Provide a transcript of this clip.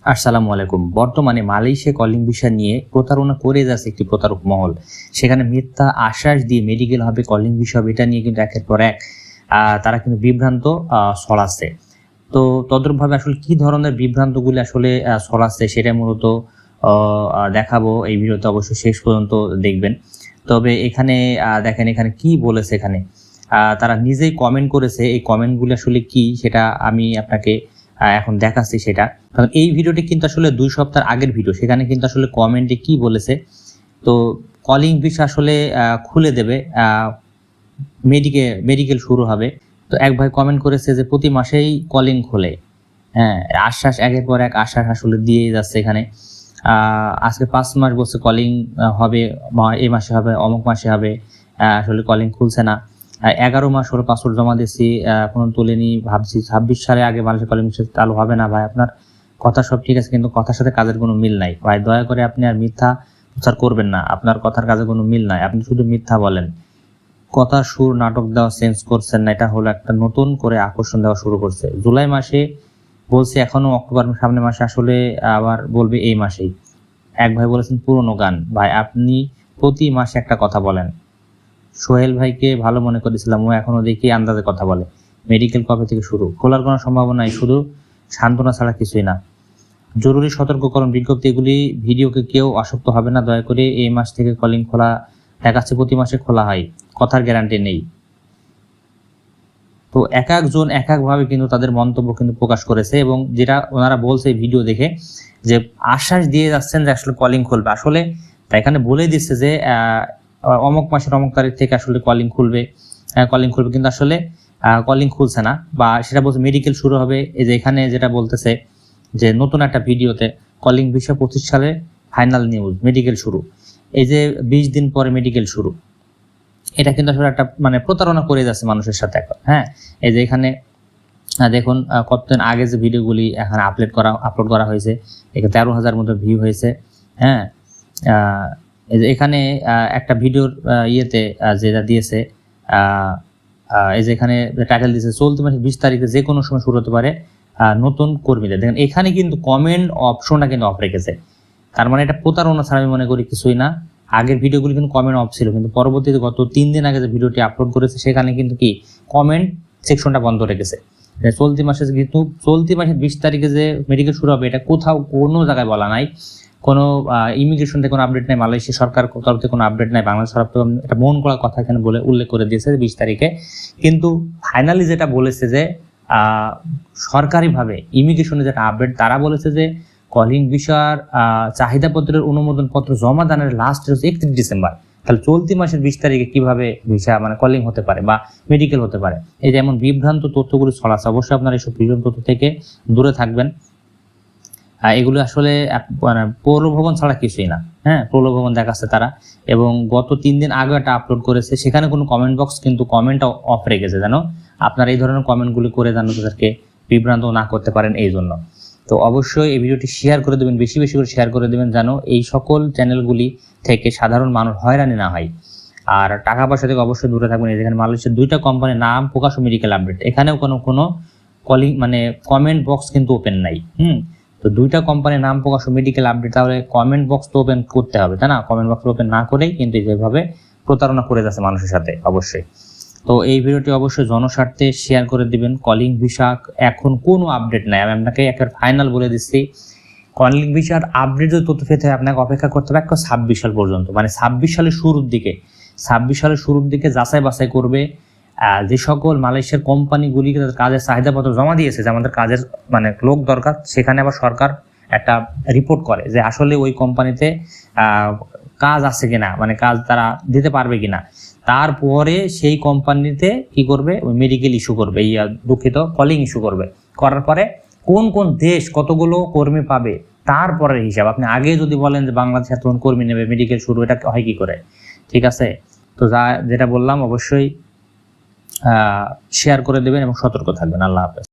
আসসালামু আলাইকুম। বর্তমানে মালয়েশিয়া কলিং ভিসা নিয়ে প্রতারণা করে যাচ্ছে একটি প্রতারক মহল। সেখানে মিথ্যা আশ্বাস দিয়ে মেডিকেল হবে, কলিং ভিসা হবে, এটা নিয়ে কিন্তু একের পর এক তারা কিন্তু বিভ্রান্ত ছড়াচ্ছে। তো তদ্রূপভাবে আসলে কি ধরনের বিভ্রান্তগুলি আসলে ছড়াচ্ছে সেটা মূলত দেখাবো এই ভিডিওতে, অবশ্যই শেষ পর্যন্ত দেখবেন। তবে এখানে দেখেন এখানে কি বলেছে। এখানে তারা নিজেই কমেন্ট করেছে। এই কমেন্টগুলি আসলে কি সেটা আমি আপনাকে এখন দেখাচ্ছি সেটা। কারণ এই ভিডিওটি কিন্তু আসলে 2 সপ্তাহ আগের ভিডিও, সেখানে কিন্তু আসলে কমেন্টে কি বলেছে। তো কলিং ভিসা আসলে খুলে দেবে, মেডিকেল শুরু হবে। তো এক ভাই কমেন্ট করেছে যে প্রতি মাসেই কলিং খোলে। হ্যাঁ, আশ্বাস একের পর এক আশ্বাস আসলে দিয়েই যাচ্ছে এখানে। আজকে 5 মাস বলছে কলিং হবে, এই মাসে হবে, অমুক মাসে হবে, আসলে কলিং খুলছে না। 11 মাস হলো পাসপোর্ট জমা দিয়েছি, এখনো তুলেনি। ভাবছি 26 সালে আগে বাংলাদেশের কলিং চালু হবে না। ভাই, আপনার কথা সব ঠিক আছে, কিন্তু কথার সাথে কাজের কোনো মিল নাই। ভাই, দয়া করে আপনি আর মিথ্যা প্রচার করবেন না। আপনার কথার কাজে কোনো মিল নাই, আপনি শুধু মিথ্যা বলেন। কথা সুর নাটক দেওয়া চেঞ্জ করছেন না, এটা হলো একটা নতুন করে আকর্ষণ দেওয়া শুরু করছে। জুলাই মাসে বলছি, এখনো অক্টোবর সামনের মাসে, আসলে আবার বলবে এই মাসেই। এক ভাই বলেছেন পুরনো গান। ভাই, আপনি প্রতি মাসে একটা কথা বলেন। সোহেল ভাইকে ভালো মনে করেছিলাম, ও এখনো দেখি আন্দাজে কথা বলে। মেডিকেল কবে থেকে শুরু? খোলার কোনো সম্ভাবনা নাই, শুধু সান্ত্বনা ছাড়া কিছুই না। জরুরি সতর্ককরণ বিজ্ঞপ্তি, এগুলি ভিডিওকে কেউ আসক্ত হবে না, দয়া করে। এই মাস থেকে কলিং খোলা দেখাচ্ছে, প্রতি মাসে খোলা হয়, কথার গ্যারান্টি নেই। তো এক একজন এক একভাবে কিন্তু তাদের মন্তব্য কিন্তু প্রকাশ করেছে, এবং যেটা ওনারা বলছে ভিডিও দেখে যে আশ্বাস দিয়ে যাচ্ছেন যে আসলে কলিং খুলবে। আসলে তা এখানে বলে দিচ্ছে যে অমুক মাসের অমুক তারিখ থেকে আসলে কলিং খুলবে, কিন্তু আসলে কলিং খুলছে না, বা সেটা বলছে মেডিকেল শুরু হবে। এই যে এখানে যেটা বলতেছে যে নতুন একটা ভিডিওতে কলিং ভিসা 25 সালে ফাইনাল নিউজ, মেডিকেল শুরু। এই যে 20 দিন পরে মেডিকেল শুরু, এটা কিন্তু আসলে একটা মানে প্রতারণা করে যাচ্ছে মানুষের সাথে এখন। হ্যাঁ, এই যে এখানে দেখুন কতদিন আগে যে ভিডিওগুলি এখানে আপলোড করা হয়েছে, এখানে 13,000 মতো ভিউ হয়েছে। হ্যাঁ, এই যে এখানে একটা ভিডিওর ইয়েতে যেটা দিয়েছে, এই যে এখানে টাইটেল দিয়েছে চলতি মাসের 20 তারিখে যে কোনো সময় শুরু হতে পারে নতুন কর্মীদের। দেখেন এখানে কিন্তু কমেন্ট অপশনটা কিন্তু অফ রেখেছে। তার মানে এটা প্রতারণা ছাড়া আমি মনে করি কিছুই না। আগের ভিডিওগুলি কিন্তু কমেন্ট অফ ছিল, কিন্তু পরবর্তীতে গত 3 দিন আগে যে ভিডিওটি আপলোড করেছে সেখানে কিন্তু কি কমেন্ট সেকশনটা বন্ধ রেখেছে। চলতি মাসে 20 তারিখে যে মেডিকেল শুরু হবে, এটা কোথাও কোনো জায়গায় বলা নাই। কোনো ইমিগ্রেশন থেকে কোনো আপডেট নাই, মালয়েশিয়া সরকার তরফ থেকে কোনো আপডেট নাই, বাংলাদেশ সরকার থেকে এটা মন করা কথা এখানে বলে উল্লেখ করে দিয়েছে 20 তারিখে। কিন্তু ফাইনালি যেটা বলেছে যে সরকারিভাবে ইমিগ্রেশনে যেটা আপডেট, তারা বলেছে যে কলিং ভিসার চাহিদাপত্রের অনুমোদন পত্র জমা দানের লাস্ট 31 ডিসেম্বর। তাহলে চলতি মাসের 20 তারিখে কিভাবে ভিসা মানে কলিং হতে পারে বা মেডিকেল হতে পারে? এই যেমন বিভ্রান্ত তথ্যগুলো ছড়াচ্ছে, অবশ্যই আপনারা এইসব বিভ্রান্ত তথ্য থেকে দূরে থাকবেন। এগুলো আসলে মানে প্রলোভন ছাড়া কিছুই না। হ্যাঁ, প্রলোভন দেখাচ্ছে তারা। এবং গত 3 দিন আগে একটা আপলোড করেছে, সেখানে কোনো কমেন্ট বক্স কিন্তু কমেন্ট অফ রেখেছে, যেন আপনারা এই ধরনের কমেন্টগুলি করে যেন তাদেরকে বিভ্রান্ত না করতে পারেন এই জন্য। তো অবশ্যই এই ভিডিওটি শেয়ার করে দেবেন, বেশি বেশি করে শেয়ার করে দেবেন, যেন এই সকল চ্যানেলগুলি থেকে সাধারণ মানুষ হয়রানি না হয়। আর টাকা পয়সা থেকে অবশ্যই দূরে থাকবেন। যেখানে মালয়েশিয়ার 2টা কোম্পানির নাম প্রকাশ ও মেডিকেল আপডেট, এখানেও কোনো কলিং মানে কমেন্ট বক্স কিন্তু ওপেন নাই। তো 2টা কোম্পানির নাম প্রকাশ ও মেডিকেল আপডেট, তাহলে কমেন্ট বক্স তো ওপেন করতে হবে, তাই না? কমেন্ট বক্স ওপেন না করেই কিন্তু যেভাবে প্রতারণা করে যাচ্ছে মানুষের সাথে অবশ্যই। তো এই ভিডিওটি অবশ্যই জনস্বার্থে শেয়ার করে দিবেন। কলিং ভিসা এখন কোনো আপডেট নাই, আমি আপনাকে একটা ফাইনাল বলে দিচ্ছি। কলিং ভিসার আপডেট যদি তথ্য পেতে হয়, আপনাকে অপেক্ষা করতে হবে 26 সাল পর্যন্ত, মানে 26 সালের শুরুর দিকে যাচাই বাছাই করবে যে সকল মালয়েশিয়ার কোম্পানিগুলিকে তাদের কাজের চাহিদাপত্র জমা দিয়েছে, যে আমাদের কাজের মানে লোক দরকার। সেখানে আবার সরকার একটা রিপোর্ট করে যে আসলে ওই কোম্পানিতে কাজ আছে কিনা, মানে কাজ তারা দিতে পারবে কিনা। তারপরে সেই কোম্পানিতে কি করবে, ওই মেডিকেল ইস্যু করবে, কলিং ইস্যু করবে। করার পরে কোন কোন দেশ কতগুলো কর্মী পাবে তারপরের হিসাব। আপনি আগে যদি বলেন যে বাংলাদেশ এতজন কর্মী নেবে, মেডিকেল শুরু, এটা হয় কি করে? ঠিক আছে, তো যেটা বললাম অবশ্যই শেয়ার করে দেবেন এবং সতর্ক থাকবেন। আল্লাহ হাফেজ।